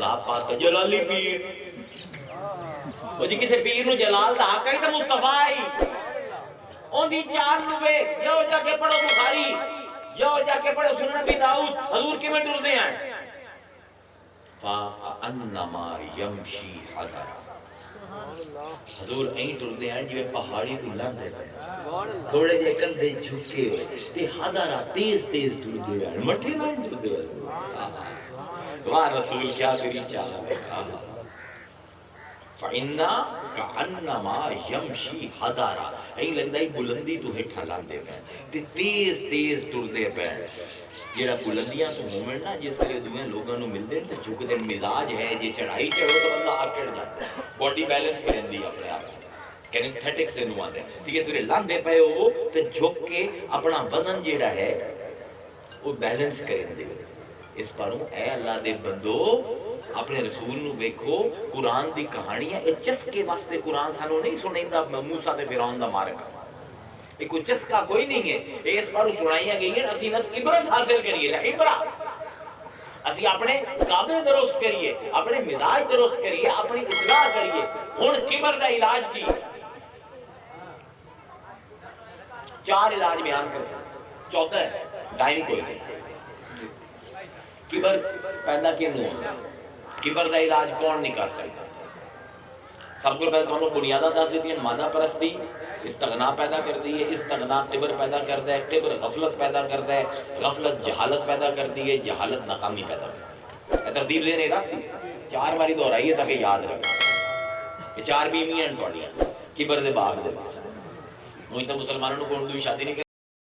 آپ پاک کا جلالی پیر وہ جی کسی پیر نو جلال دا حق ہے تو مصطفیٰ آئی ان دی چار نوے جاؤ جا کے پڑھو بخاری جاؤ جا کے پڑھو سنن ابی داؤد حضور کی میں ڈرتے ہیں فَأَنَّمَا يَمْشِي حَدَرًا حضور این ٹردے ہیں جو پہاڑی تو لگ دے تھوڑے جے کندھے جھکے ہوئے تے حدرا تیز تیز ٹردے ہیں مٹھے نہ ٹردے ہیں واہ رسول کیا تیری چال ہے فَإِنَّا كَأَنَّمَا يَمْشِي حَدَارًا این لگتا ہے بلندی تو ہٹھا لاندے پہ تے تیز تیز ٹردے پہ جیڑا بلندیاں تو مومن نا جس طرح دوئے لوگاں نو مل دے تے جھک دے مزاج ہے جی چڑھائی چڑھو تو بندہ آکڑ جاتا ہے باڈی بیلنس کرن دی اپنے آپ کینستھیٹک سے نو آتے ہیں ٹھیک ہے تھوڑے لاندے پے ہو تے جھک کے اپنا وزن جیڑا ہے وہ بیلنس کرن دے اس پاروں اے اللہ دے بندو اپنے رسول نو دیکھو قرآن دی کہانیاں اے چسکے واسطے قرآن سانو نہیں سنیندا موسیٰ تے فرعون دا مارکا یہ کوئی چسکا کوئی نہیں ہے یہ اس بار سنائیاں گئی ہیں اسی نہ عبرت حاصل کریے لا عبرت اسی اپنے قابل درست کریے اپنے مزاج درست کریے اپنی اصلاح کریے ہن کبر دا علاج کی چار علاج بیان کر سکتے چوتھا ہے ٹائم کوئی نہیں کبر پیدا کیوں ہوتا کبر دا علاج کون نہیں کر سکتا سب کو پہلے دونوں بنیادہ دس دیتی ہیں مادہ پرستی استغنا پیدا کر دی ہے استغنا قبر پیدا کرتا ہے قبر غفلت پیدا کرتا ہے غفلت جہالت پیدا کرتی ہے جہالت ناکامی پیدا کرتی ہے ترتیب دینے رکھتی چار باری دہرائیے تاکہ یاد رکھیں کہ چار بیویاں ہیں تھوڑیاں قبر دے باغ دے وچ تو مسلمانوں کو اردو شادی نہیں